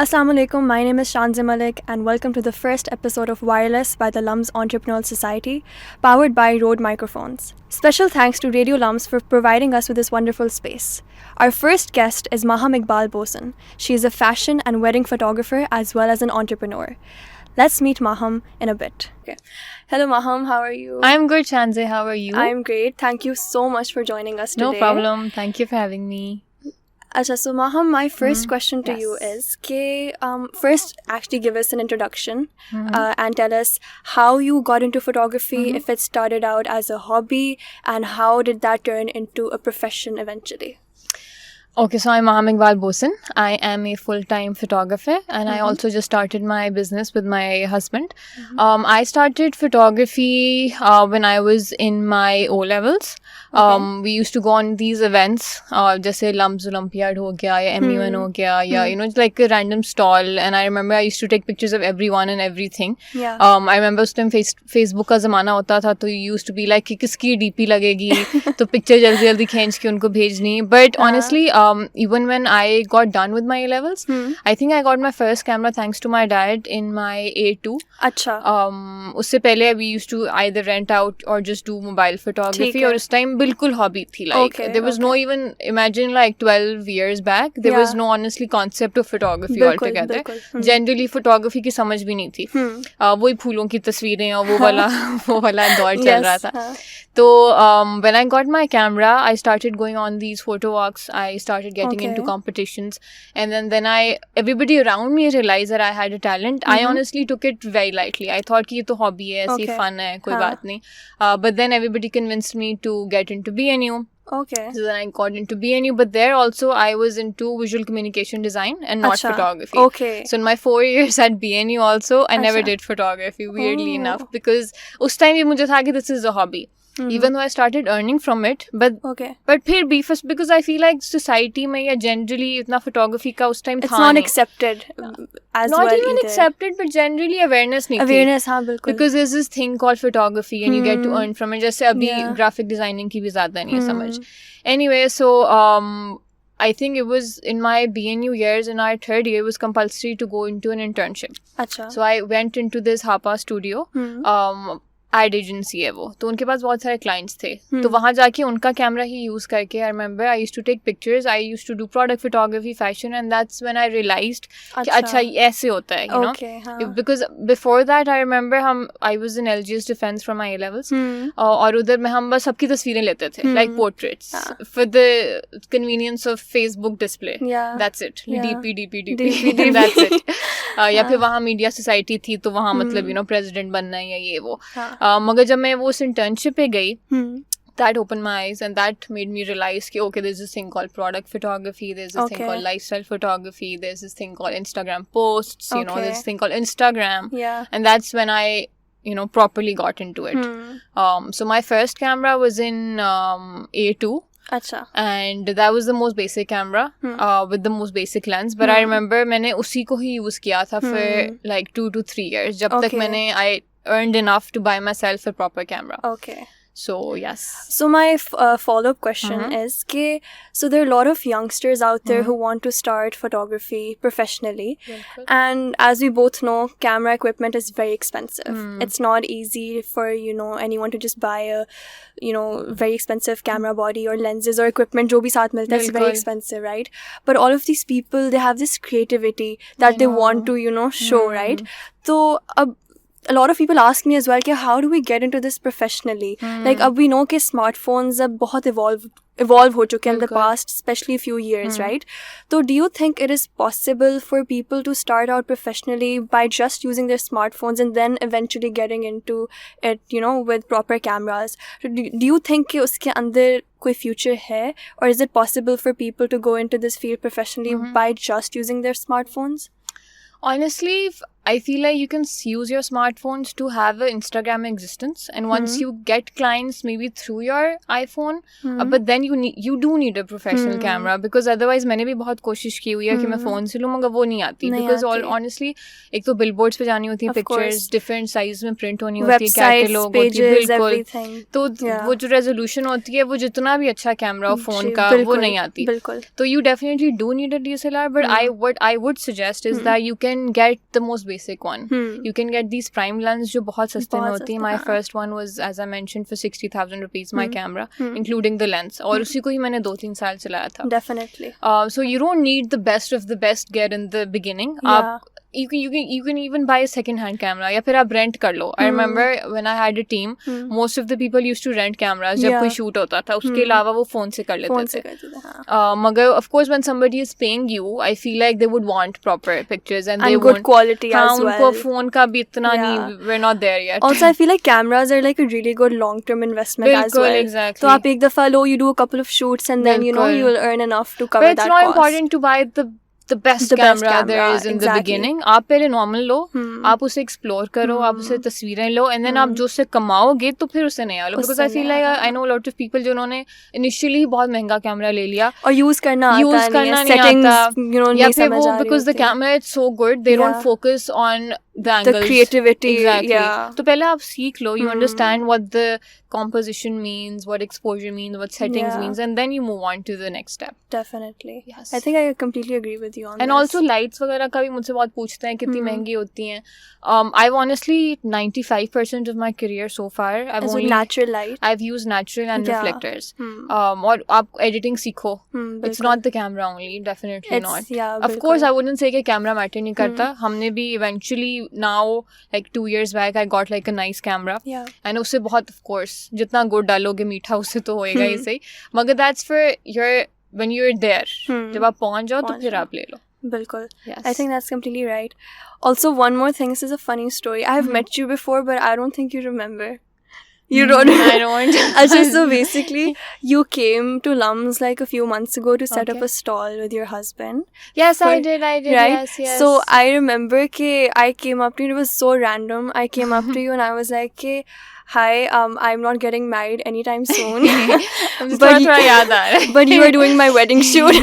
Assalamu alaikum, my name is Shanzi Malik and welcome to the first episode of WiRELES by the LUMS Entrepreneurial Society, powered by Rode Microphones. Special thanks to Radio LUMS for providing us with this wonderful space. Our first guest is Maham Iqbal Bosan. She is a fashion and wedding photographer as well as an entrepreneur. Let's meet Maham in a bit. Okay. Hello Maham, how are you? I'm good, Shanzi. How are you? I'm great. Thank you so much for joining us today. No problem. Thank you for having me. Acha, so Maham, my first question to you is, first actually give us an introduction and tell us how you got into photography, if it started out as a hobby, and how did that turn into a profession eventually? Okay, so I'm Maham Iqbal Bosan. I am a full-time photographer and I also just started my business with my husband. I started photography when I was in my O-levels. We used to go on these events, जैसे LUMS Olympiad हो गया या MUN हो गया या you know, it's like a random stall, and I remember I used to take pictures of everyone and everything. I remember उस time Facebook का ज़माना होता था, तो you used to be like कि किसकी DP लगेगी तो picture जल्दी खींच के उनको भेजनी. But honestly, even when I got done with my A-levels, I think I got my first camera thanks to my dad in my A2. अच्छा. उससे पहले we used to either rent out or just do mobile photography, और उस time बिल्कुल hobby थी. Like there was no even, imagine like 12 years back, there was no honestly concept of photography altogether. Generally photography की समझ भी नहीं थी. वही फूलों की तस्वीरें और वो वाला दौर चल रहा था. So when I got my camera, I started going on these photo walks. I started getting into competitions, and then everybody around me realized that I had a talent. I honestly took it very lightly. I thought कि ये तो hobby है, ऐसी fun है, कोई बात नहीं. But then everybody convinced me to get into BNU. Okay. So then I got into BNU, but there also I was into visual communication design and not photography. Okay. So in my 4 years at BNU also, I never did photography, weirdly enough, because उस time ये मुझे था कि this is a hobby. Even though I started earning from it, but फिर भी first, because I feel like society में या generally इतना photography का उस time था नहीं. It's not accepted as well. Not even accepted, but generally awareness नहीं थी. Awareness, हाँ बिल्कुल. Because there's this thing called photography and you get to earn from it. जैसे अभी graphic designing की भी ज़्यादा नहीं है समझ. Anyway, so I think it was in my BNU years, in our third year, it was compulsory to go into an internship. अच्छा. So I went into this Hapa studio. Ad agency है वो, तो उनके पास बहुत सारे clients थे, तो वहाँ जाके उनका कैमरा ही यूज़ करके I remember I used to take pictures, I used to do product photography, fashion, and that's when I realized कि अच्छा ऐसे होता है, you know, because before that I remember I was in LGS defence from my A-levels, और उधर में हम बस सबकी तस्वीरें लेते थे, like portraits for the convenience of Facebook display, that's it, DP that's it. या फिर वहाँ मीडिया सोसाइटी थी, तो वहाँ मतलब यू नो प्रेसिडेंट बनना है या ये वो. मगर जब मैं वो उस इंटर्नशिप पे गई, that opened my eyes and that made me realize कि okay, there's this thing called product photography, there's this thing called lifestyle photography, there's this thing called Instagram posts, you know, there's this thing called Instagram, and that's when I, you know, properly got into it. So my first camera was in A2. Achha. And that was the most basic camera with the most basic lens. But I remember मैंने उसी को ही use किया था for like 2 to 3 years. जब तक मैंने I earned enough to buy myself a proper camera. Okay. So yes. So my follow-up question is so there are a lot of youngsters out there who want to start photography professionally, and as we both know, camera equipment is very expensive. It's not easy for, you know, anyone to just buy a, you know, very expensive camera body or lenses or equipment जो भी साथ मिलता है, it's very expensive, right? But all of these people, they have this creativity that they want to, you know, show, right? So a lot of people ask me as well कि how do we get into this professionally? Like अब we know कि smartphones अब बहुत evolve हो चुके हैं in the past, especially a few years, right? So do you think it is possible for people to start out professionally by just using their smartphones and then eventually getting into it, you know, with proper cameras? Do you think कि उसके अंदर कोई future है, or is it possible for people to go into this field professionally by just using their smartphones? Honestly, I feel like you can use your smartphones to have an Instagram existence, and once you get clients maybe through your iPhone, but then you do need a professional camera, because otherwise मैंने भी बहुत कोशिश की हुई है कि मैं phone से लूँ मगर वो नहीं आती, because honestly एक तो billboards पे जानी होती है pictures, different size में print होनी होती है, कैटलॉग होती है, बिल्कुल, तो वो जो resolution होती है वो जितना भी अच्छा कैमरा हो phone का वो नहीं आती, तो you definitely do need a DSLR, but what I would suggest is that you can get the most basic one. You can get these prime lens जो बहुत सस्ते में होती है. My first one was, as I mentioned, for 60,000 rupees, my camera, including the lens, और उसी को ही मैंने 2-3 साल चलाया था. Definitely. So you don't need the best of the best gear in the beginning. You can even buy a second hand camera, या फिर आप rent कर लो. I remember when I had a team, most of the people used to rent cameras जब कोई shoot होता था, उसके अलावा वो phone से कर लेते थे. मगर of course when somebody is paying you, I feel like they would want proper pictures and they good quality as well. उनको phone का भी इतना नहीं, we're not there yet. Also I feel like cameras are like a really good long term investment as well. Exactly. तो आप एक दफा लो, you do a couple of shoots and then you know you will earn enough to cover that cost. But it's not important to buy the best camera there is in the beginning. आप पहले normal लो, आप उसे explore करो, आप उसे तस्वीरें लो, and then आप जो उससे कमाओगे तो फिर उसे नया लो, because I feel like I know a lot of people जिन्होंने initially बहुत महंगा कैमरा ले लिया और use करना नहीं आता, settings you know नहीं समझ आ रही, because the camera is so good they don't focus on the angles, the creativity. Exactly. तो पहले आप सीख लो, you understand what the composition means, what exposure means, what settings means, and then you move on to the next step. Definitely. Yes. I think I completely agree with you on and this. Also lights वगैरह का भी मुझसे बहुत पूछते हैं कितनी महंगी होती हैं. I've honestly 95% of my career so far natural light. I've used natural and reflectors. और आप editing सीखो. It's not the camera only, definitely not. Of course I wouldn't say कि camera matter नहीं करता. हमने भी eventually now like 2 years back I got like a nice camera. And उससे बहुत of course जितना गुड़ डालोगे मीठा उससे तो होएगा ही सही, मगर that's for when you're there. जब आप पहुंच जाओ तो फिर आप ले लो. बिल्कुल. I think that's completely right. Also one more thing, this is a funny story. I have met you before but I don't think you remember. You don't. I don't. So basically, you came to LUMS like a few months ago to set up a stall with your husband. Yes, I did. Right? Yes. So I remember that I came up to you. It was so random. I came up to you and I was like, hi, I'm not getting married anytime soon. but you are doing my wedding shoot.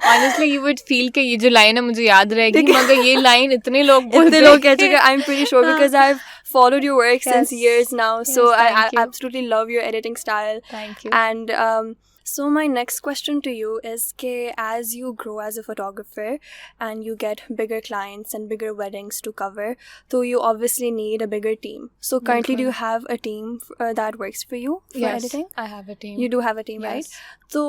Honestly, you would feel कि ये जो line है मुझे याद रहेगी, मगर ये line इतने लोग कह चुके. I'm pretty sure because I've followed your work since years now. So I absolutely love your editing style. Thank you. And so my next question to you is that as you grow as a photographer and you get bigger clients and bigger weddings to cover, so you obviously need a bigger team. So currently do you have a team that works for you for editing? Yes, I have a team. You do have a team, right? So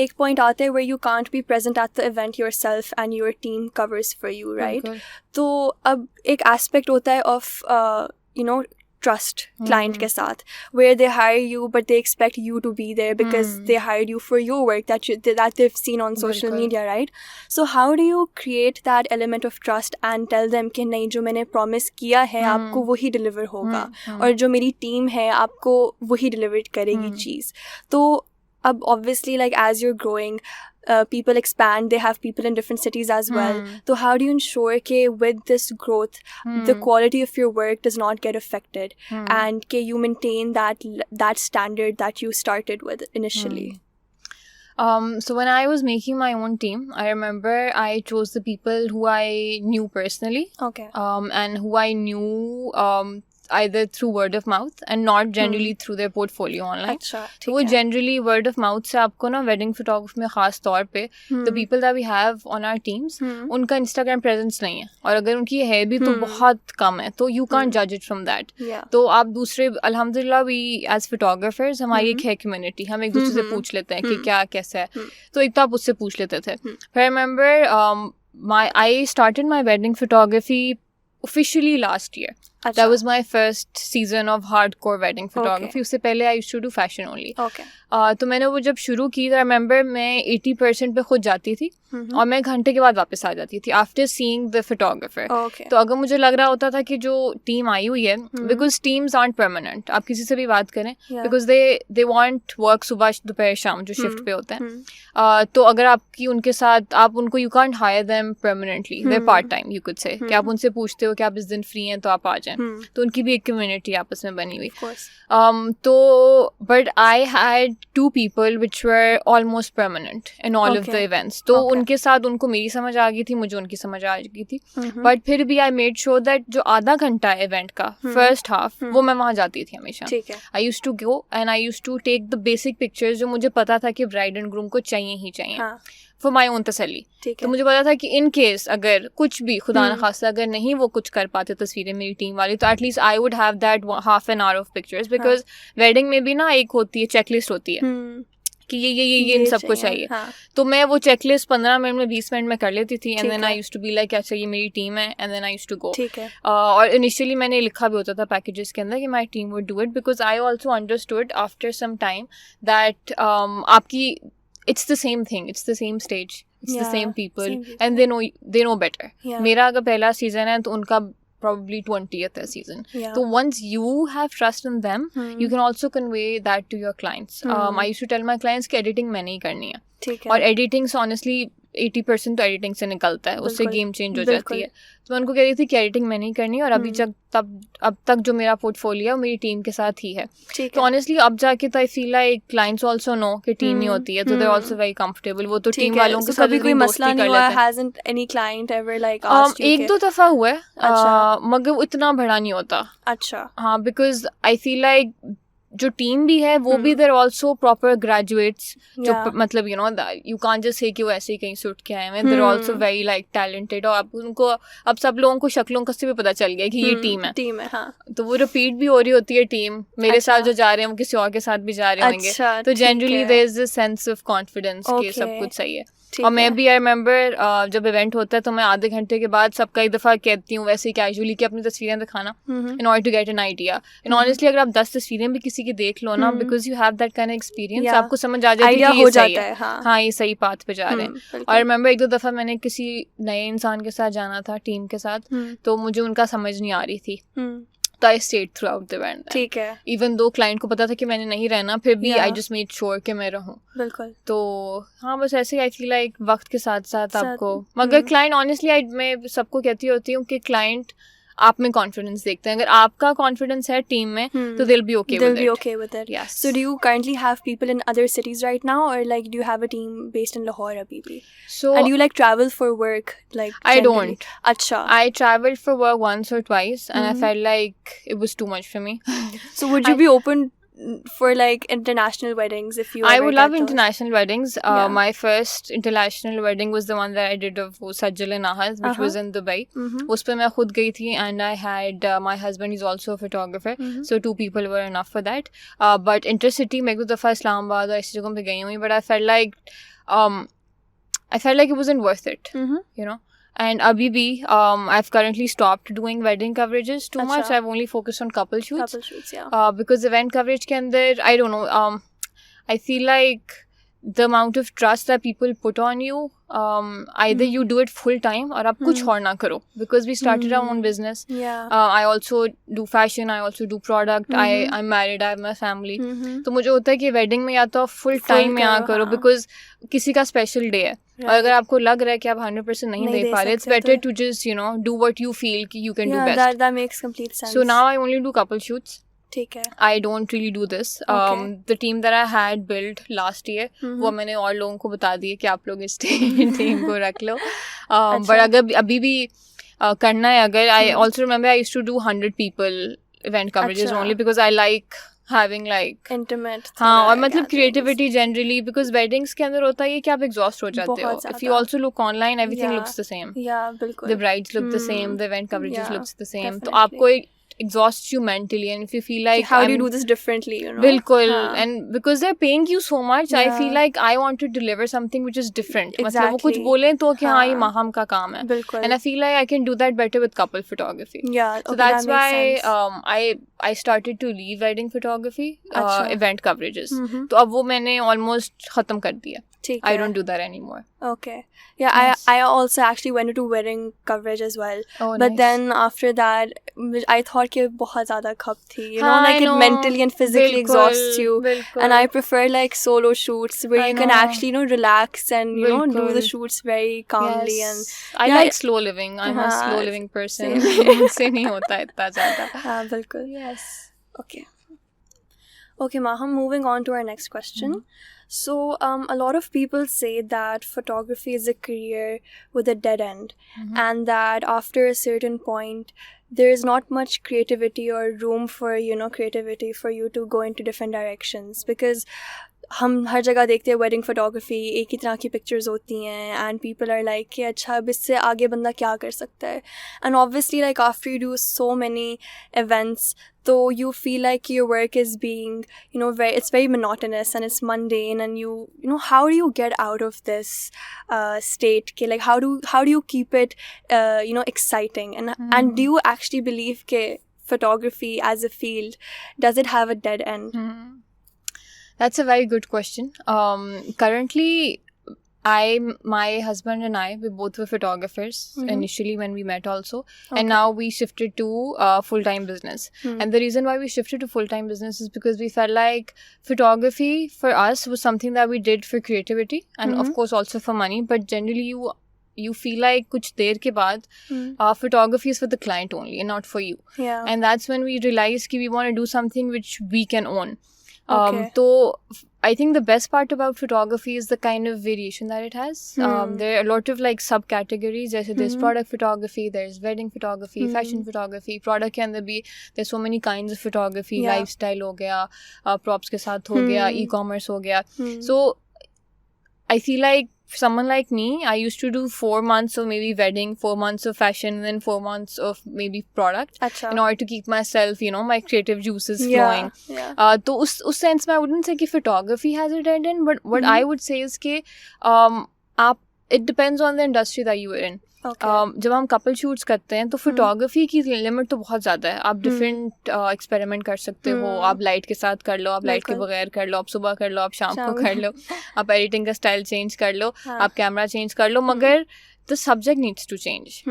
एक point आता है where you can't be present at the event yourself and your team covers for you, right? तो अब एक aspect होता है of you know trust client के साथ, where they hire you but they expect you to be there because they hired you for your work that they've seen on social media, right? So how do you create that element of trust and tell them कि नहीं, जो मैंने promise किया है आपको वही deliver होगा और जो मेरी team है आपको वही deliver करेगी चीज़. तो अब obviously like as you're growing, people expand, they have people in different cities as well. So how do you ensure that with this growth, the quality of your work does not get affected and that you maintain that standard that you started with initially? So when I was making my own team, I remember I chose the people who I knew personally. Okay. And who I knew either through word of mouth and not generally through their portfolio online. So वो generally word of mouth से आपको ना wedding photography में खास तौर पे the people that we have on our teams उनका Instagram presence नहीं है, और अगर उनकी है भी तो बहुत कम है, तो you can't judge it from that. तो आप दूसरे अल्हम्दुलिल्लाह we as photographers हमारी एक है community, हम एक दूसरे से पूछ लेते हैं कि क्या कैसा है, तो एक तो आप उससे पूछ लेते थे. I remember I started my wedding photography officially last year. That was my first season of hardcore wedding photography. उससे पहले I used to do fashion only. तो मैंने वो जब शुरू की, I remember मैं 80% पे खुद जाती थी और मैं घंटे के बाद वापस आ जाती थी आफ्टर सीइंग द फोटोग्राफर. तो अगर मुझे लग रहा होता था कि जो टीम आई हुई है, बिकॉज टीम्स आरंट परमानेंट, आप किसी से भी बात करें, बिकॉज दे वांट वर्क सुबह दोपहर शाम जो शिफ्ट पे होते हैं. तो अगर आपकी उनके साथ आप उनको, you can't hire them permanently, they part time you could say, कि आप उनसे पूछते हो कि आप इस दिन फ्री हैं तो आप आ जाएं. तो उनकी भी एक कम्युनिटी आपस में बनी हुई. तो but I had 2 people which were almost permanent in all of the events. तो उनके साथ उनको मेरी समझ आ गई थी, मुझे उनकी समझ आ गई थी. बट फिर भी आई मेड श्योर दैट जो आधा घंटा है इवेंट का, फर्स्ट हाफ, वो मैं वहाँ जाती थी हमेशा. I used to go and I used to take the basic pictures जो मुझे पता था कि ब्राइड एंड ग्रूम को चाहिए ही चाहिए, फॉर माई ओन तसल्ली. तो मुझे पता था कि इन केस अगर कुछ भी खुदा न खास्ता अगर नहीं वो कुछ कर पाते तस्वीरें मेरी टीम वाली, तो at least I would have that half an hour of pictures. Because wedding में भी ना एक होती है, चेकलिस्ट होती है कि ये इन सबको चाहिए. तो मैं वो चेकलिस्ट 15 मिनट में 20 मिनट में कर लेती थी. And then I used to be like अच्छा ये मेरी टीम है, and then I used to go. और इनिशियली मैंने लिखा भी होता था पैकेजेस के अंदर कि my team would do it, because I also understood after some time that आपकी it's the same thing, it's the same stage, it's the same people, and they know better. मेरा अगर पहला सीजन है तो उनका probably 20th है season. So once you have trust in them, you can also convey that to your clients. I used to tell my clients कि editing मैंने ही करनी है, और editing से honestly 80% तो एडिटिंग से निकलता है, उससे गेम चेंज हो जाती है. तो मैं उनको कह रही थी कि एडिटिंग मैं नहीं करनी, और अभी अब तक जो मेरा पोर्टफोलियो है मेरी टीम के साथ ही है. तो ऑनेस्टली अब जाके तो I feel like clients also know कि टीम ही होती है, तो they are also very comfortable. वो तो टीम वालों के साथ कोई मसला नहीं हुआ. Hasn't any client ever like asked you? 1-2 दफा हुआ है, मगर इतना बड़ा नहीं होता. अच्छा. हाँ, बिकॉज आई फील लाइक जो टीम भी है वो भी देर ऑल्सो प्रॉपर ग्रेजुएट्स, जो मतलब you know you can't just say कि वो ऐसे ही कहीं सुट के आए हैं. देर ऑल्सो वेरी लाइक टैलेंटेड, और अब उनको अब सब लोगों को शक्लों का से भी पता चल गया कि ये टीम है. हाँ. तो वो रिपीट भी हो रही होती है टीम. मेरे साथ जो जा रहे हैं वो किसी और के साथ भी जा रहे होंगे. तो generally there is this sense of confidence कि सब कुछ सही है. और मैं भी आई रिमेंबर जब इवेंट होता है तो मैं आधे घंटे के बाद सबका एक दफ़ा कहती हूँ वैसे कैजुअली कि अपनी तस्वीरें दिखाना, in order to get an idea. And honestly अगर आप 10 तस्वीरें भी किसी की देख लो ना, because you have that kind of experience, आपको समझ आ जाती है कि ये सही है. हाँ, ये सही पाथ पे जा रहे हैं. और रिमेंबर 1-2 दफ़ा मैंने किसी नए इंसान के साथ जाना था टीम के साथ, तो मुझे उनका समझ नहीं आ रही थी, तो I stayed through out the event. ठीक है. इवन दो क्लाइंट को पता था कि मैंने नहीं रहना, फिर भी आई जस्ट मेड श्योर कि मैं रहूं. बिल्कुल. तो हाँ, बस ऐसे ही आई फील लाइक वक्त के साथ साथ आपको, मगर क्लाइंट ऑनेस्टली मैं सबको कहती होती हूँ कि क्लाइंट आप में कॉन्फिडेंस देखते हैं. अगर आपका कॉन्फिडेंस है टीम में तो they'll be okay with it. Yes. So do you currently have people in other cities right now, or like do you have a team based in Lahore abhi? So and do you like travel for work? Like I don't. Acha. I traveled for work once or twice, and I felt like it was too much for me. So would you be open for like international weddings if you? I would love international weddings. My first international wedding was the one that I did of Sajjal and Ahaz, which was in Dubai. उस पे मैं खुद गई थी, and I had my husband is also a photographer, so 2 people were enough for that. But intercity मैं एक दो दफ़ा इस्लामाबाद और ऐसी जगहों पे गई हुई, but I felt like it wasn't worth it, you know. And abhi bhi, I've currently stopped doing wedding coverages too much. I've only focused on couple shoots. Yeah. Because event coverage ke andar, I don't know, I feel like the amount of trust that people put on you, either you do it full time or aap kuch aur na karo. Because we started our own business. I also do fashion, I also do product, I'm married, I have my family. तो मुझे होता है कि wedding में या तो full time में आ करो, because किसी का special day है. और अगर आपको लग रहा है कि आप 100% नहीं दे पा रहे, it's better to just, you know, do what you feel कि you can do best. That makes complete sense. So now I only do couple shoots. ठीक है. I don't really do this. The team that I had built last year, वो मैंने और लोगों को बता दिया कि आप लोग इस टीम को रख लो. But अगर अभी भी करना है, अगर I also remember I used to do 100 people event coverages only because I like having like intimate. हाँ, और मतलब creativity generally, because weddings के अंदर होता है ये कि आप exhaust हो जाते हो. If you also look online, everything looks the same. Yeah, बिल्कुल. The brides look the same, the event coverages looks the same. तो आपको exhausts you mentally, and if you feel like how do you do this differently, you know. बिल्कुल. And because they're paying you so much, I feel like I want to deliver something which is different. मतलब वो कुछ बोलें तो कि हाँ ये माहम का काम है. बिल्कुल. And I feel like I can do that better with couple photography. Yeah. So that's why I started to leave wedding photography, event coverages. तो अब वो मैंने almost खत्म कर दिया. I don't do that anymore. Okay. Yeah, yes. I also actually went into wedding coverage as well. Oh, but nice. then after that, I thought कि बहुत ज़्यादा खप थी. You know, like it mentally and physically exhausts you. And I prefer like solo shoots where you can actually, you know, relax and, you know, do the shoots very calmly. Yes. And I like slow living. I'm a slow living person. मुझसे नहीं होता इतना ज़्यादा. हाँ, बिल्कुल. Yes. Okay, Maham, moving on to our next question. So, a lot of people say that photography is a career with a dead end, and that after a certain point, there is not much creativity or room for, you know, creativity for you to go into different directions, because हम हर जगह देखते हैं wedding photography एक ही तरह की pictures होती हैं and people are like कि अच्छा अब इससे आगे बंदा क्या कर सकता है and obviously like after you do so many events तो you feel like your work is being, you know, it's very monotonous and it's mundane, and you know, how do you get out of this state? Like how do you keep it, you know, exciting? And do you actually believe that photography as a field, does it have a dead end? That's a very good question. Currently, my husband and I, we both were photographers initially when we met also. Okay. And now we shifted to full-time business. And the reason why we shifted to full-time business is because we felt like photography for us was something that we did for creativity and of course also for money. But generally you feel like kuch der ke baad photography is for the client only and not for you. Yeah. And that's when we realized that we want to do something which we can own. Okay. So I think the best part about photography is the kind of variation that it has. There are a lot of like subcategories. There's product photography, there's wedding photography, fashion photography. Product के अंदर भी there's so many kinds of photography. Yeah. Lifestyle हो गया, props के साथ हो गया, e-commerce हो गया. So I feel like someone like me, I used to do 4 months of maybe wedding, 4 months of fashion, and then 4 months of maybe product. Achha. In order to keep myself, you know, my creative juices flowing. Yeah. So us sense mein I wouldn't say that photography has a dead end, but what I would say is that it depends on the industry that you are in. Okay. जब हम couple shoots करते हैं तो photography की limit तो बहुत ज़्यादा है. आप डिफरेंट एक्सपेरिमेंट कर सकते हो. आप लाइट के साथ कर लो, आप लाइट के बगैर कर लो, आप सुबह कर लो, आप शाम को कर लो, आप एडिटिंग का स्टाइल चेंज कर लो, आप कैमरा चेंज कर लो, मगर the subject needs to change.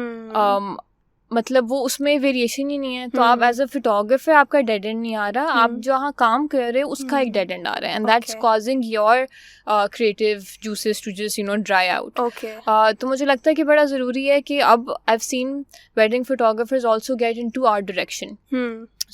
मतलब वो उसमें वेरिएशन ही नहीं है. तो आप एज अ फोटोग्राफर आपका डेड एंड नहीं आ रहा. आप जहाँ काम कर रहे हो उसका एक डेड एंड आ रहा है, and that's causing your creative juices to just, you know, dry out. तो मुझे लगता है कि बड़ा ज़रूरी है कि अब I have seen wedding photographers also get into art direction.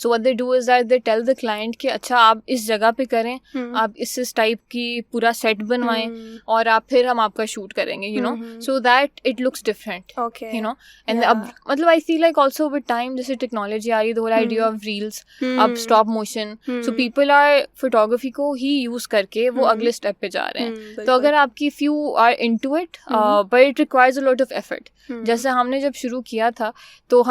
So what they do is that they tell the client कि अच्छा आप इस जगह पे करें, आप इस टाइप की पूरा सेट बनवाएं और आप फिर हम आपका शूट करेंगे, you know, so that it looks different. Okay. You know, and अब मतलब I feel like also with time जैसे टेक्नोलॉजी आ रही है, the whole idea of reels, अब stop motion, so people are photography को ही use करके वो अगले स्टेप पे जा रहे हैं. तो अगर आपकी if you are into it, but it requires a lot of effort. जैसे हमने जब शुरू किया था तो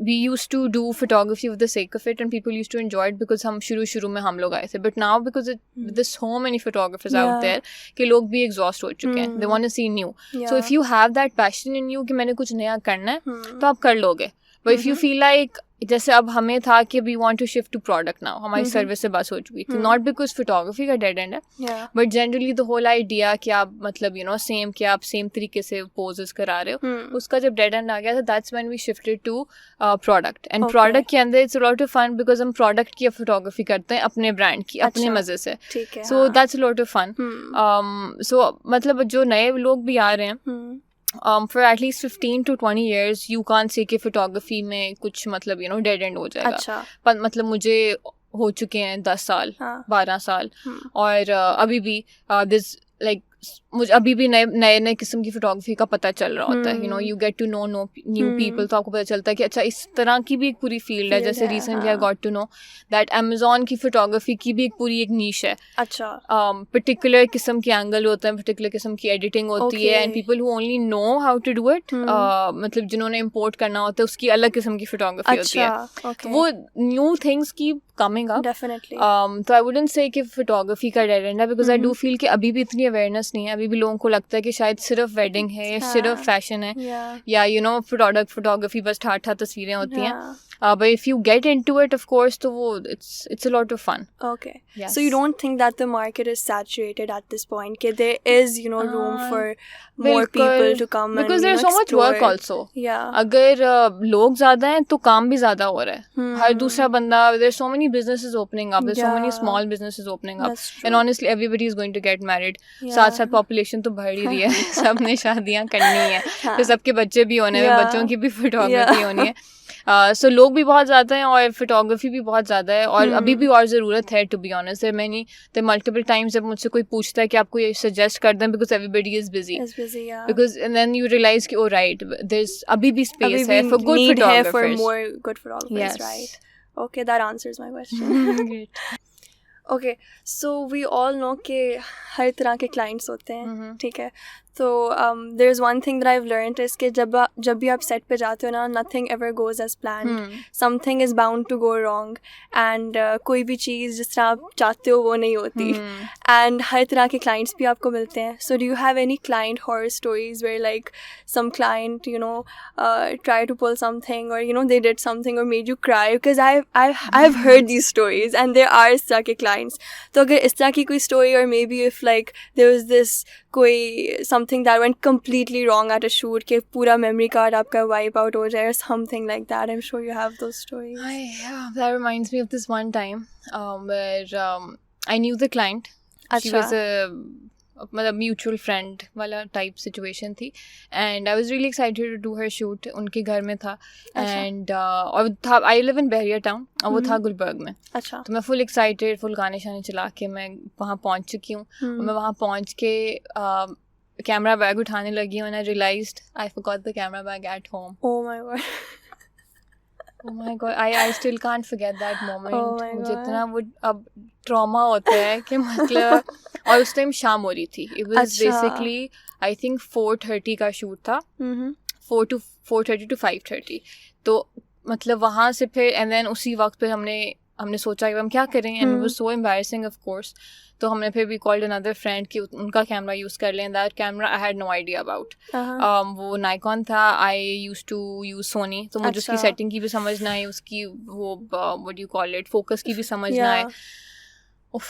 we used to do photography for the sake of it and people used to enjoy it because हम शुरू में हम लोग आए थे. But now because there's so many photographers out there कि लोग भी exhaust हो चुके हैं. They want to see new. So if you have that passion in you कि मैंने कुछ नया करना है तो आप कर लोगे. But if you feel like जैसे अब हमें था कि we want to shift to product now, हमारी सर्विस से बस हो चुकी थी. Not because photography का dead end है, but generally the whole idea कि आप मतलब you know same कि आप same तरीके से poses करा रहे हो, उसका जब dead end आ गया था, that's when we shifted to product. And product के अंदर it's a lot of fun because हम product की photography करते हैं अपने brand की, अपने मजे से. So that's a lot of fun. So मतलब जो नए लोग भी आ रहे हैं, for at least 15 to 20 years you can't say कि photography में कुछ मतलब you know dead end हो जाएगा. अच्छा. पर मतलब मुझे हो चुके हैं 10 साल, 12 साल, और अभी भी this like मुझे अभी भी नए किस्म की फोटोग्राफी का पता चल रहा होता है. You know, you get to know new people. तो आपको पता चलता है कि अच्छा इस तरह की भी एक पूरी फील्ड है. जैसे recently I got to know that Amazon की फोटोग्राफी की भी एक पूरी एक नीश है. अच्छा. पर्टिकुलर किस्म के एंगल होते हैं, पर्टिकुलर किस्म की एडिटिंग होती है, and people who only know how to do it, मतलब जिन्होंने इम्पोर्ट करना होता है उसकी अलग किस्म की फोटोग्राफी होती है. तो वो न्यू थिंग्स की कमिंग अप. डेफिनेटली. तो आई वुडंट से कि फोटोग्राफी का डेड एंड है, बिकॉज आई डू फील कि अभी भी इतनी अवेयरनेस नहीं है, अभी भी लोगों को लगता है कि शायद सिर्फ वेडिंग है या सिर्फ फैशन है या यू नो फोटोग्राफी बस ठाठा तस्वीरें होती हैं. But if you get into it, of course, तो वो it's a lot of fun. Okay. Yes. So you don't think that the market is saturated at this point? कि there is, you know, room for more people to come and because there's so much work also. Yeah. अगर लोग ज़्यादा हैं तो काम भी ज़्यादा हो रहा है. हर दूसरा बंदा, there's so many businesses opening up. There's so many small businesses opening up. And honestly, everybody is going to get married. साथ साथ population तो बढ़ ही रही है. सबने शादियाँ करनी है. फिर सबके बच्चे भी होने हैं. बच्चों की भी photography होनी है. सो लोग भी बहुत ज़्यादा हैं और फोटोग्राफी भी बहुत ज़्यादा है और अभी भी और ज़रूरत है. To be honest there multiple times जब मुझसे कोई पूछता है कि आपको ये सजेस्ट कर दें because everybody is busy because and then you realize कि ओ राइट देयर इज अभी भी स्पेस है for good photographers. Right. Okay, that answers my question. Great. Okay, so we all know कि हर तरह के clients होते हैं, ठीक है. तो there's one thing that I've learned is कि जब भी आप set पे जाते हो ना, nothing ever goes as planned. Something is bound to go wrong. And कोई भी चीज़ जिस तरह आप चाहते हो वो नहीं होती. And हर तरह के clients भी आपको मिलते हैं. So do you have any client horror stories where like some client, you know, tried to pull something or, you know, they did something or made you cry? Because I've heard these stories and there are इस तरह के clients. तो अगर इस तरह की कोई story or maybe if like there was this कोई something that went completely wrong at a shoot कि पूरा memory card आपका wipe out हो जाए or something like that. I'm sure you have those stories. Yeah, that reminds me of this one time where I knew the client. She was मतलब mutual friend वाला type situation थी and I was really excited to do her shoot. उनके घर में था and और था I live in Bahria town और वो था गुलबर्ग में. अच्छा. तो मैं फुल एक्साइटेड फुल गाने शाने चला के मैं वहाँ पहुँच चुकी हूँ. मैं वहाँ पहुँच के कैमरा बैग उठाने लगी हूँ and I realized I forgot the camera bag at home. Oh my god, I still can't forget that moment. मुझे इतना वो अब ट्रॉमा होता है कि मतलब और उस टाइम शाम हो रही थी. It was basically I think 4:30 का शूट था. 4:30 to 5:30. तो मतलब वहाँ से फिर and then उसी वक्त पे हमने सोचा कि हम क्या करें and it was so embarrassing of course. तो हमने फिर भी कॉल्ड अनदर फ्रेंड कि उनका कैमरा यूज़ कर लें. That camera I had no idea about. वो नाइकॉन था. I use to use Sony. तो मुझे उसकी सेटिंग की भी समझ ना आई, उसकी वो what you call it focus की भी समझ ना आए.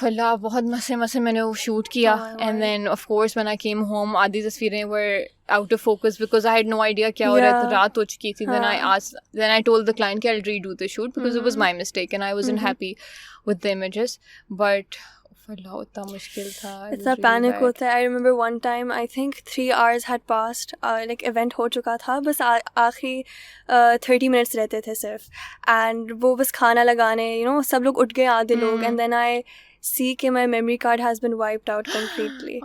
अल्लाह बहुत मसे मैंने वो शूट किया and then of course when I came home आधी तस्वीरें were out of focus because I had no idea क्या हो रहा था. रात हो चुकी थी. Then I told the client कि I will redo the shoot because it was my mistake and I wasn't happy with the images. But इतना मुश्किल था. इतना पैनिक होता है. I remember one time I think 3 hours had passed. Like event हो चुका था. बस आखिरी 30 minutes रहते थे सिर्फ. एंड वो बस खाना लगाने यू नो सब लोग उठ गए आधे लोग. एंड देन आई see कि my memory card has been wiped out completely.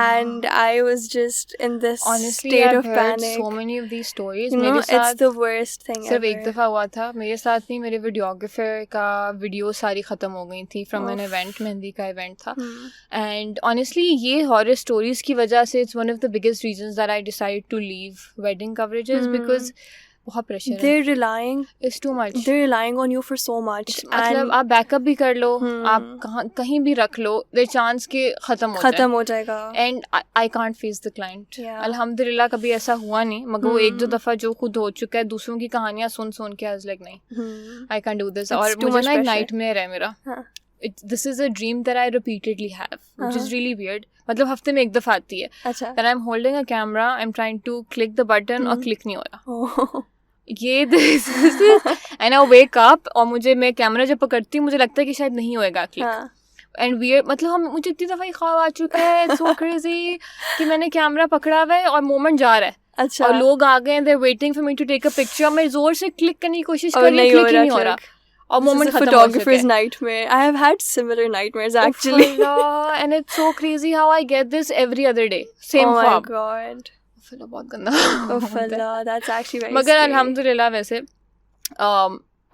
And I was just in this honestly, state I've of heard panic. so many of these stories. You know, it's the worst thing सिर्फ ever. एक दफ़ा हुआ था मेरे साथ. नहीं, मेरे videographer का वीडियो सारी ख़त्म हो गई थी फ्रॉम एन इवेंट. मेहंदी का इवेंट था. एंड ऑनेस्टली ये हॉरर स्टोरीज की वजह से it's one of the biggest reasons that I decide to leave wedding coverages because बहुत प्रेशर है. They're relying. It's too much. They're relying on you for so much. मतलब आप backup भी कर लो, आप कहीं भी रख लो, the chance के खत्म हो जाएगा. And I can't face the client. अल्हम्दुलिल्लाह कभी ऐसा हुआ नहीं. मगर वो एक दो दफ़ा जो खुद हो चुका है दूसरों की कहानियाँ सुन के I was like नहीं, I can't do this. और मुझे ना एक नाइटमेयर है मेरा. This is a dream that I repeatedly have, which is really weird. मतलब हफ्ते में एक दफ़ा आती है. That I'm holding a camera, I'm trying to click the button और click नहीं हो रहा. ये and I wake up और मैं कैमरा जब पकड़ती हूँ मुझे लगता है कि शायद नहीं होएगा क्लिक. एंड weird मतलब मुझे इतनी दफ़ा ये ख्वाब आ चुका है so crazy कि मैंने कैमरा पकड़ा हुआ है और मोमेंट जा रहा है. अच्छा. और लोग आ गए they're waiting for me to take a picture. मैं ज़ोर से क्लिक करने की कोशिश कर रही हूँ, क्लिक ही नहीं हो रहा. और मोमेंट खत्म हो चुका है. Photographer's nightmare. I have had similar nightmares actually. And it's so crazy how I get this every other day. Same ख्वाब. Oh my god. बहुत गंदा. That's actually very मगर अल्हम्दुलिल्लाह वैसे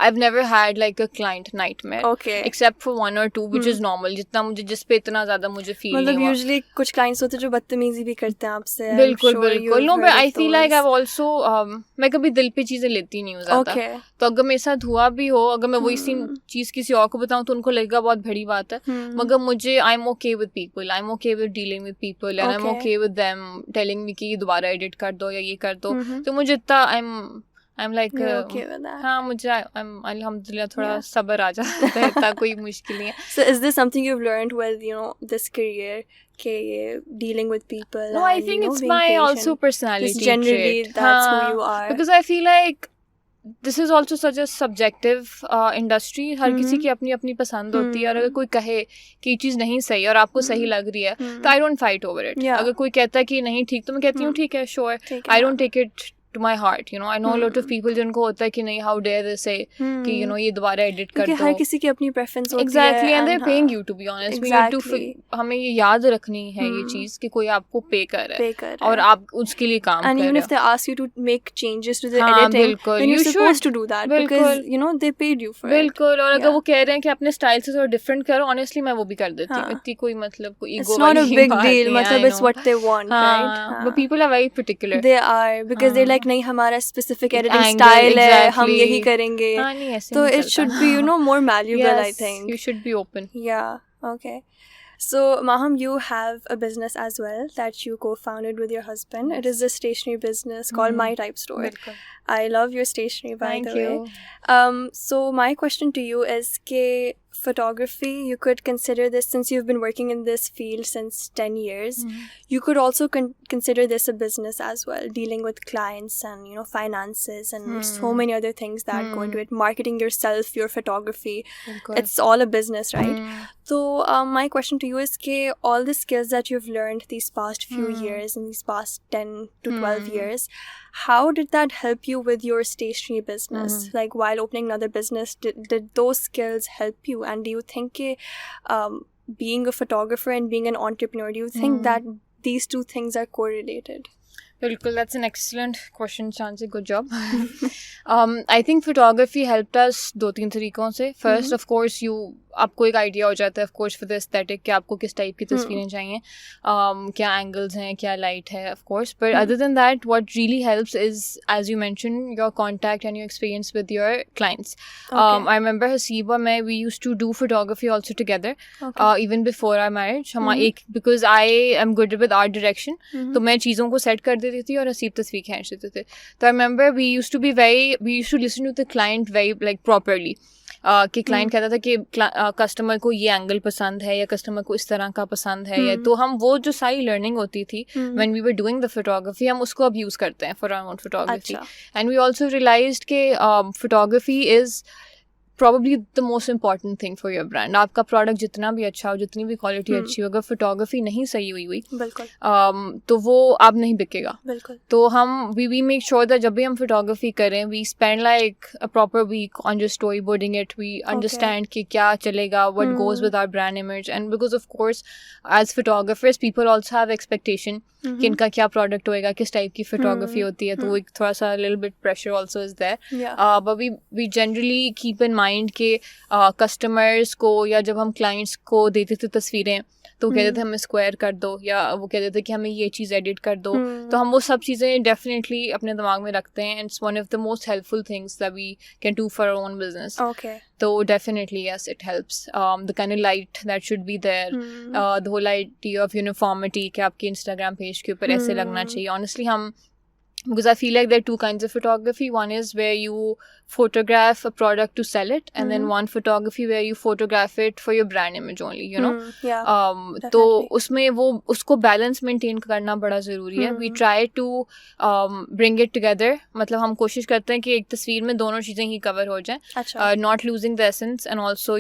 I've never had like a client nightmare. Okay. Except for 1 or 2, which is normal. जितना मुझे जिस पे इतना ज़्यादा मुझे feel नहीं हुआ. मतलब usually कुछ clients होते हैं जो बदतमीजी भी करते हैं आपसे. बिल्कुल बिल्कुल. No, but I feel like I've also मैं कभी दिल पे चीज़ें लेती नहीं हूँ ज़्यादा. Okay. तो अगर मेरे साथ हुआ भी हो, अगर मैं वही चीज़ किसी और को बताऊँ तो उनको लगेगा बहुत बड़ी बात है. मगर मुझे I'm okay with people. I'm okay with dealing with people and I'm okay with them telling me कि दोबारा edit कर दो या ये कर दो. तो मुझे इतना I'm like okay with that. हाँ मुझे अल्हम्दुलिल्लाह थोड़ा सब्र आ जाता है, इतना कोई मुश्किल नहीं है. So is this something you've learned with this career, dealing with people? No, I think it's my also personality trait. Generally, that's who you are. Because I feel like this is also such a subjective industry. हर किसी की अपनी अपनी पसंद होती है, और अगर कोई कहे कि ये चीज़ नहीं सही और आपको सही लग रही है तो I don't fight over it. अगर कोई कहता है कि नहीं ठीक तो मैं कहती हूँ ठीक है, sure. I don't take it to my heart, I know a lot of people जिनको होता है कि नहीं, how dare they say कि ये दोबारा edit कर दो. हर किसी की अपनी preference होती है. Exactly, and they're paying you, to be honest. Exactly. We need to हमें ये याद रखनी है ये चीज़ कि कोई आपको pay कर रहा है और आप उसके लिए काम कर रहे हो. And even if they ask you to make changes to the editing, then you're supposed to do that because they paid you for it. बिल्कुल. और अगर वो कह रहे हैं कि अपने style से थोड़ा different करो, honestly मैं वो भी कर देती हूँ. इतनी कोई मतलब कोई ego वाली बात नहीं. It's not a big deal. मतलब it's what they want, right? But people are very particular. They are, because they're like नहीं हमारा specific editing style है, हम यही करेंगे. So it should be more malleable. Yes, I think you should be open. Yeah. Okay. So Maham, you have a business as well that you co-founded with your husband. It is a stationery business called My Type Store. Bilkul. I love your stationery, by the way. Thank you. So my question to you is ke photography, you could consider this, since you've been working in this field since 10 years, you could also consider this a business as well, dealing with clients and finances and so many other things that go into it, marketing yourself, your photography. It's all a business, right? So my question to you is ke all the skills that you've learned these past few years, in these past 10 to 12 years, how did that help you with your stationery business? Like while opening another business, did those skills help you? And do you think being a photographer and being an entrepreneur, do you think that these two things are correlated? Bilkul, that's an excellent question, Chansi. Good job. I think photography helped us 2-3 तरीकों से. First, of course, आपको एक idea हो जाता है of course for the aesthetic कि आपको किस टाइप की तस्वीरें चाहिए, क्या एंगल्स हैं, क्या लाइट है, of course. But other than that what really helps is, as you mention, your contact and your experience with your clients. I remember Haseeb और मैं, we used to do photography also together even before our marriage. हम एक, because I am good with art direction, तो मैं चीज़ों को set कर देती थी और हसीब तस्वीर खींच देते थे. तो I remember we used to listen to the client very like properly. कि क्लाइंट कहता था कि कस्टमर को ये एंगल पसंद है या कस्टमर को इस तरह का पसंद है, या तो हम वो जो सारी लर्निंग होती थी when we were doing the photography, हम उसको अब यूज़ करते हैं for our own photography. And we also realized कि photography is probably the most important thing for your brand. आपका प्रोडक्ट जितना भी अच्छा हो, जितनी भी क्वालिटी अच्छी हो, अगर फोटोग्राफी नहीं सही हुई तो वो आप नहीं बिकेगा. तो हम वी मेक श्योर दैट जब भी हम फोटोग्राफी करें, we spend like a proper week on just storyboarding it. We understand कि क्या चलेगा, what goes with our brand image. And because of course as photographers people also have expectation कि इनका क्या प्रोडक्ट होएगा, किस type की photography होती है, तो एक थोड़ा सा little bit pressure also is there. But we generally keep in mind के कस्टमर्स को, या जब हम क्लाइंट्स को देते थे तस्वीरें तो वो कहते थे हमें स्क्वायर कर दो, या वो कहते थे कि हमें ये चीज़ एडिट कर दो. तो हम वो सब चीज़ें डेफिनेटली अपने दिमाग में रखते हैं. And it's one of the most helpful things that we can do for our own business. तो definitely yes, it helps. The kind of light that should be there, the whole idea of uniformity कि आपके Instagram page के ऊपर ऐसे लगना चाहिए. Honestly हम, because I feel like there are two kinds of photography. One is where you photograph a product to sell it, and then one photography where you photograph it for your brand image only, तो उसमें वो उसको balance maintain करना बड़ा ज़रूरी है. We try to bring it together. मतलब हम कोशिश करते हैं कि एक तस्वीर में दोनों चीज़ें ही कवर हो जाएं, not losing the essence and also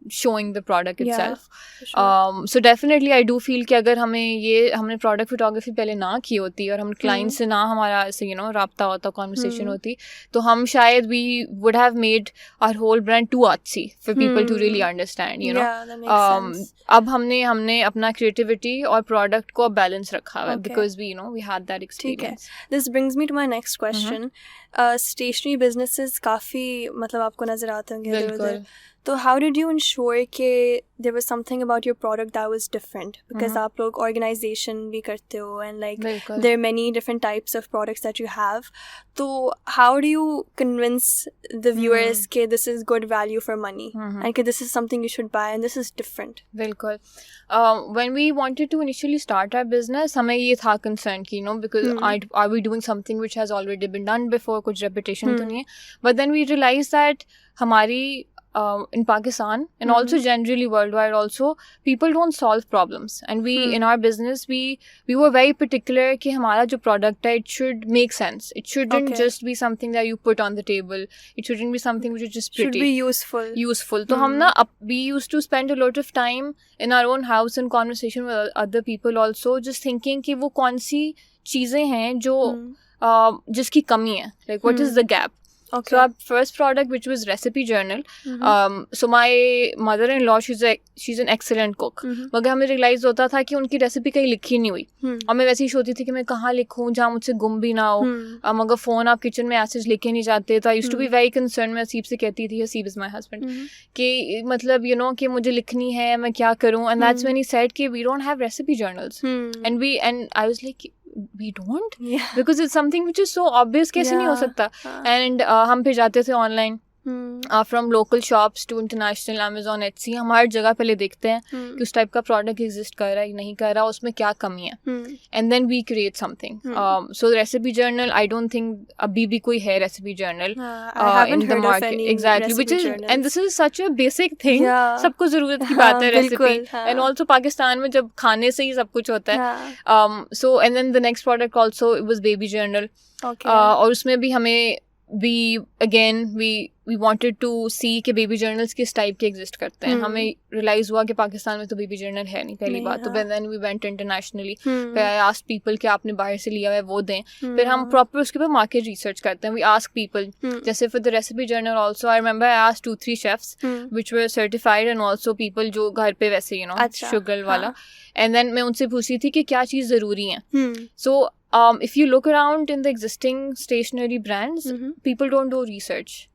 showing the product itself. sure. So definitely I do feel कि अगर हमने product photography पहले ना की होती और हम client से ना हमारा ऐसे राब्ता होता, conversation होती, तो हम शायद we would have made our whole brand too artsy for people to really understand, Yeah, that makes sense. अब हमने अपना creativity और product को balance रखा है because we had that experience. This brings me to my next question. Stationery businesses काफ़ी मतलब आपको नज़र आते होंगे इधर-उधर. तो how did you ensure कि there was something about your product that was different? Because आप लोग organization भी करते हो and like there are many different types of products that you have. तो how do you convince the viewers कि this is good value for money and कि this is something you should buy and this is different? बिल्कुल. When we wanted to initially start our business, हमें ये था concern कि because are we doing something which has already been done before, कुछ reputation तो नहीं है. But then we realized that हमारी in Pakistan and also generally worldwide also, people don't solve problems, and we in our business we were very particular कि हमारा जो product है it should make sense. It shouldn't just be something that you put on the table. It shouldn't be something which is just pretty. Should be useful. तो हम we used to spend a lot of time in our own house in conversation with other people also, just thinking कि वो कौन सी चीज़ें हैं जो जिसकी कमी है, like what is the gap. Okay. So our first product, which was recipe journal, so my mother-in-law, she's an excellent cook. मगर हमें realize होता था कि उनकी recipe कहीं लिखी नहीं हुई. और मैं वैसे ही सोचती थी कि मैं कहाँ लिखूँ जहाँ मुझसे गुम भी ना हो. मगर phone आप kitchen में ऐसे लेके नहीं जाते. तो I used to be very concerned. मैं हसीब से कहती थी, हसीब is my husband, कि मतलब कि मुझे लिखनी है, मैं क्या करूँ. And that's when he said कि we don't have recipe journals. And I was like, we don't? Because it's something which is so obvious, कैसे नहीं हो सकता. And हम फिर जाते थे online from local shops to international Amazon, Etsy. हम हर जगह पहले देखते हैं कि उस टाइप का प्रोडक्ट एग्जिस्ट कर रहा है नहीं कर रहा, उसमें क्या कमी है. And then we create something. So recipe journal, I don't think अभी भी कोई है recipe journal in the market. Exactly, which is journals. And this is such a basic thing. सबको ज़रूरत की बात है recipe. And also पाकिस्तान में जब खाने से ही सब कुछ होता है. So and then the next product also, it was baby journal. और उसमें भी हमें we wanted to see कि baby journals किस type के exist करते हैं. हमें realize हुआ कि पाकिस्तान में तो baby journal है नहीं पहली बात. तो then we went internationally. फिर I asked people कि आपने बाहर से लिया है वो दें. फिर हम proper उसके बाद market research करते हैं. We ask people. जैसे for the recipe journal also, I remember I asked 2-3 chefs which were certified and also people जो घर पे वैसे sugar वाला. And then मैं उनसे पूछी थी कि क्या चीज़ ज़रूरी है. So if you look around in the existing stationery brands, people don't do research.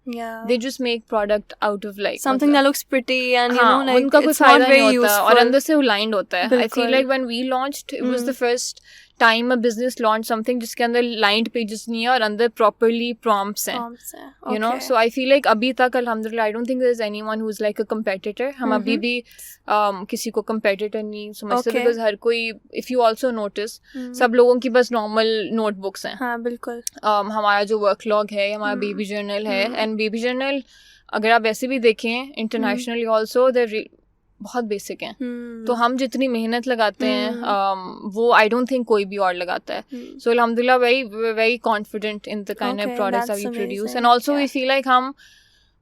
They just make product out of like something that looks pretty and like उनका कोई it's not फायदा नहीं very होता useful. और अंदर से aligned होता है. I feel like when we launched, it was the first time a business launched something जिसके अंदर lined pages नहीं है और अंदर properly prompts हैं. You know, so I feel like अभी तक alhamdulillah I don't think there is anyone who is like a competitor. हम अभी भी किसी को competitor नहीं समझते because हर कोई, if you also notice, सब लोगों की बस normal notebooks हैं. हाँ बिल्कुल. हमारा जो work log है, हमारा baby journal है, and baby journal अगर आप ऐसे भी देखें internationally also they're बहुत बेसिक हैं. तो हम जितनी मेहनत लगाते हैं वो आई डोंट थिंक कोई भी और लगाता है. सो अल्हम्दुलिल्लाह very confident in the kind of products that we produce. And also we feel like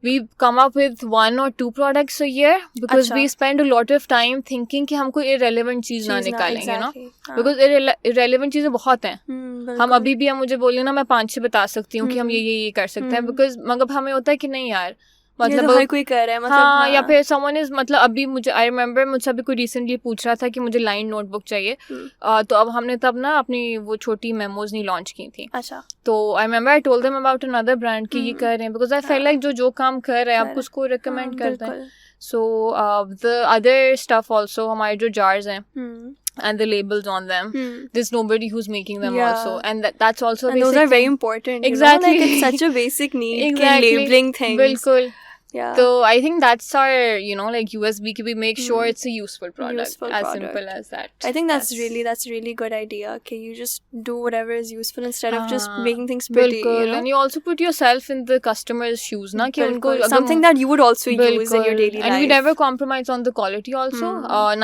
we come up with 1 or 2 products a year because we spend a lot of time thinking कि हम कोई irrelevant चीज़ ना निकालेंगे ना, because irrelevant चीज़ें बहुत हैं. हम अभी भी मुझे बोलिए ना मैं 5-6 बता सकती हूँ कि हम ये कर सकते हैं, because मगर हमें होता है कि नहीं यार मतलब हर कोई कर रहा है मतलब. हाँ, या फिर someone is मतलब अभी मुझे I remember मुझसे अभी कोई recently पूछ रहा था कि मुझे लाइन नोटबुक चाहिए. तो अब हमने तब ना अपनी वो छोटी मेमोज नहीं लॉन्च की थी. अच्छा. तो I remember I told them about another brand कि ये कर रहे हैं because I felt like जो काम कर रहे हैं आप उसको recommend करते हैं. So the other stuff also, हमारे जो jars हैं and the labels on them, there's nobody who's making them also, and that's also and basic those are very thing. important. Exactly, like it's such a basic need. Exactly, labeling things. बिल्कुल. Yeah. So I think that's our, like USB. We make sure it's a useful product. Simple as that. I think that's really good idea. Okay, you just do whatever is useful instead of just making things pretty. And you also put yourself in the customer's shoes, na? कि उनको something that you would also use in your daily life. And we never compromise on the quality also.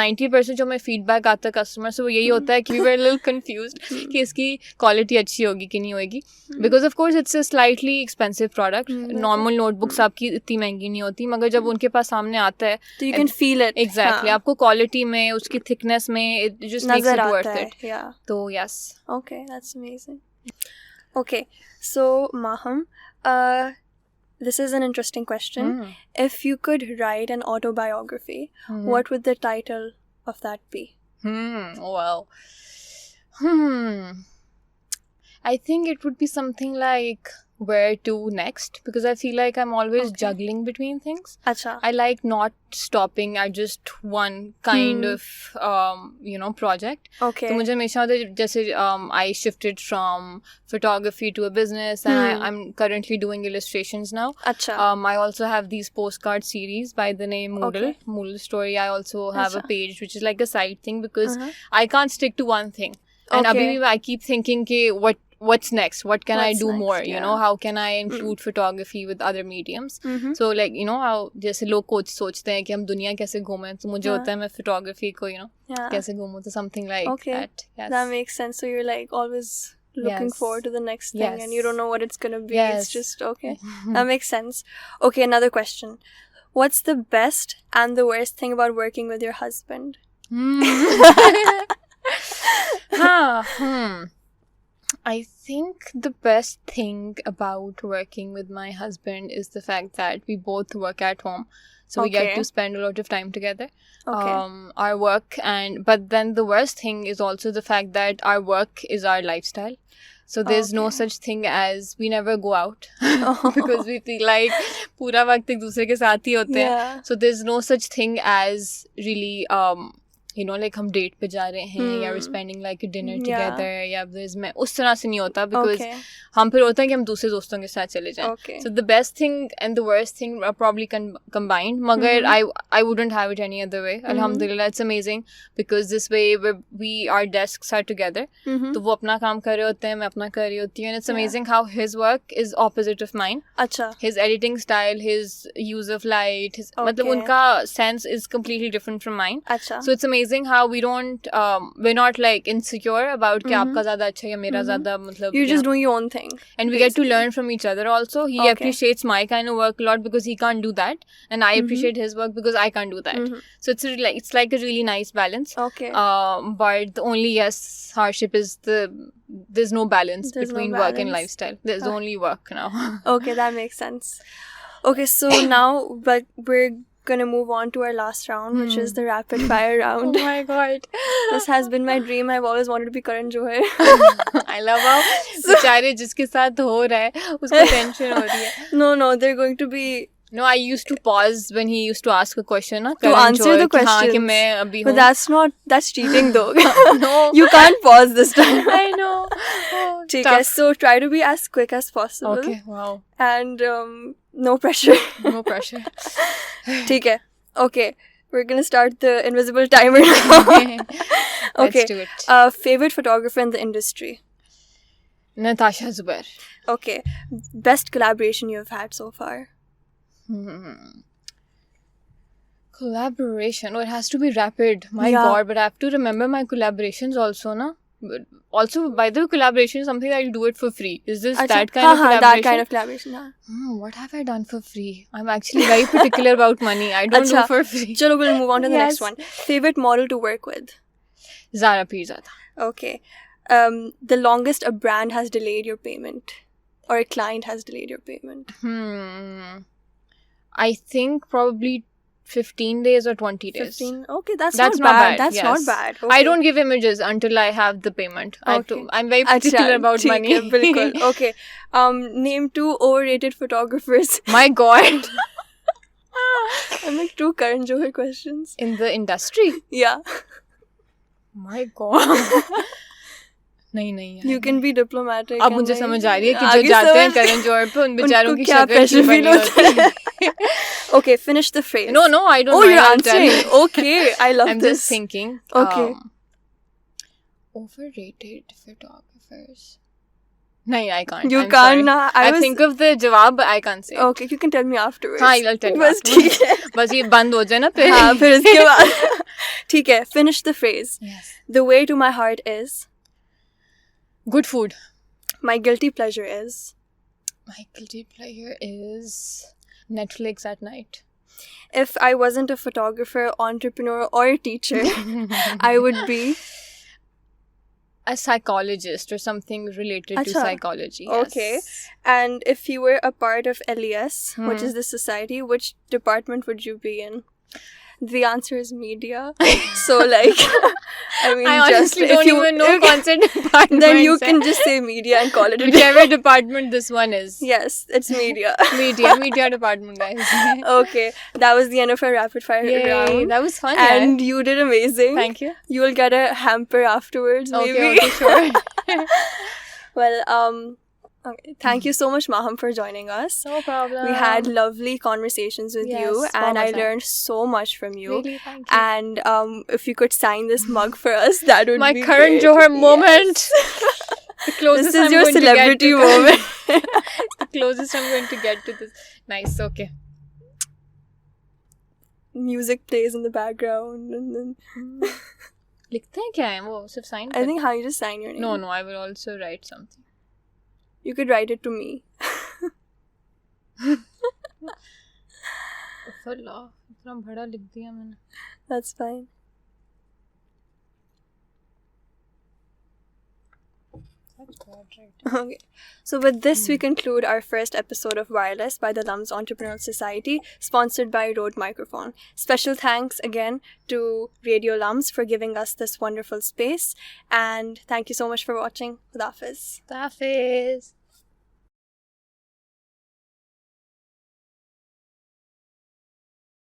90% जो हमें feedback आता है customer से वो यही होता है कि we were a little confused कि इसकी quality अच्छी होगी कि नहीं होगी. Because of course it's a slightly expensive product. Normal notebooks आपकी इतनी महंगी महंगी नहीं होती, मगर जब उनके पास सामने आता है तो you can feel it. Exactly. आपको क्वालिटी में, उसकी थिकनेस में, it just makes it worth it. Yeah. तो yes. Okay, that's amazing. Okay, so Maham, this is an interesting question. If you could write an autobiography, what would the title of that be? Well, I think it would be something like where to next, because I feel like I'm always juggling between things. Acha. I like not stopping at just one kind of project. Okay. So मुझे हमेशा होता है, जैसे I shifted from photography to a business, and I'm currently doing illustrations now. Acha. I also have these postcard series by the name Moodle Story. I also have a page which is like a side thing, because I can't stick to one thing. And abhi I keep thinking कि what's next, what can I do more, you know, how can I include photography with other mediums. So like, you know, how जैसे लोग coach सोचते हैं कि हम दुनिया कैसे घूमें, तो मुझे होता है मैं photography को, you know, कैसे घूमूं, तो something like that. Yes. That makes sense. So you're like always looking forward to the next thing, and you don't know what it's gonna be. It's just that makes sense. Okay, another question. What's the best and the worst thing about working with your husband? I think the best thing about working with my husband is the fact that we both work at home, so we get to spend a lot of time together. Our work, but then the worst thing is also the fact that our work is our lifestyle. So there's no such thing as we never go out because we feel like पूरा वक्त एक दूसरे के साथ ही होते हैं. So there's no such thing as really you know, like हम date पे जा रहे हैं या we're spending like a dinner together, या मैं उस तरह से नहीं होता, because हम फिर होता है कि हम दूसरे दोस्तों के साथ चले जाएं. So the best thing and the worst thing are probably combined, मगर I wouldn't have it any other way. Alhamdulillah, it's amazing, because this way our desks are together. तो वो अपना काम कर रहे होते हैं, मैं अपना कर रही होती हूँ, and it's amazing how his work is opposite of mine. अच्छा. His editing style, his use of light, मतलब उनका sense is completely different from mine. अच्छा. So it's amazing how we're not like insecure about कि आपका ज़्यादा अच्छा या मेरा ज़्यादा, मतलब you're just doing your own thing, and we get to learn from each other also. He appreciates my kind of work a lot because he can't do that, and I appreciate his work because I can't do that. So it's like a really nice balance. But the only hardship is there's no balance between work and lifestyle. There's only work now. Okay, that makes sense. Okay, so now we're gonna move on to our last round, which is the rapid fire round. Oh my god, this has been my dream. I've always wanted to be Karan Johar. I love how बेचारे जिसके साथ हो रहा है उसको tension हो रही है. No, they're going to be. No, I used to pause when he used to ask a question. To answer the question. But that's cheating though. No. You can't pause this time. I know. Okay, so try to be as quick as possible. Okay, wow. And no pressure. No pressure. Okay, we're gonna start the invisible timer now. Let's do it. Favorite photographer in the industry? Natasha Zubair. Okay. Best collaboration you've had so far? Collaboration. Oh, it has to be rapid. My god, but I have to remember my collaborations also, na? But also, by the way, collaboration is something that you do it for free. Is this that kind of collaboration? That kind of collaboration, what have I done for free? I'm actually very particular about money. I don't do for free. Chalo, we'll move on to the next one. Favorite model to work with? Zara Pirzada. Okay. The longest a brand has delayed your payment, or a client has delayed your payment? I think probably 15 days or 20 days. 15? Okay, that's not bad. That's not bad. Okay. I don't give images until I have the payment. I'm very particular about money. Okay. Name 2 overrated photographers. My god. I'm like 2 Karan Johar questions. In the industry? Yeah. My god. नहीं You can be diplomatic. अब मुझे समझ आ रही है कि जो जाते हैं करण जौहर पे उन बेचारों की शक्ल की बनी होती है. Okay, finish the phrase. No, I don't. Oh, you're answering. Okay, I love I'm this. just thinking. Okay. Overrated photographers. No, I can't. You can't. I think of the jawab, but I can't say. Okay, you can tell me afterwards. हाँ, I'll tell you. बस ठीक है. बस ये बंद हो जाए ना फिर. हाँ, फिर इसके बाद. ठीक है. Finish the phrase. Yes. The way to my heart is. Good food. My guilty pleasure is. Netflix at night. If I wasn't a photographer, entrepreneur, or a teacher, I would be a psychologist or something related to psychology. Okay. Yes. And if you were a part of LES, which is the society, which department would you be in? The answer is media. So, like, I mean, I honestly don't even know concept department. Then you can just say media and call it a whichever department this one is. Yes, it's media. media department, guys. Okay, that was the end of our rapid fire round. That was fun. And you did amazing. Thank you. You will get a hamper afterwards, maybe. Okay, sure. Well, okay. Thank you so much, Maham, for joining us. No problem. We had lovely conversations with you, and I learned so much from you. Really, thank you. And if you could sign this mug for us, that would be my current Johar moment. The closest this is I'm your celebrity moment. The closest I'm going to get to this. Nice, okay. Music plays in the background, and then लिखते हैं क्या है वो सिर्फ sign I think how you just sign your name. No, I will also write something. You could write it to me. इतना बड़ा लिख दिया मैंने. That's fine. Okay. So with this, we conclude our first episode of WiRELES by the LUMS Entrepreneurial Society, sponsored by Rode Microphone. Special thanks again to Radio LUMS for giving us this wonderful space. And thank you so much for watching. Khud Hafiz. Khud Hafiz.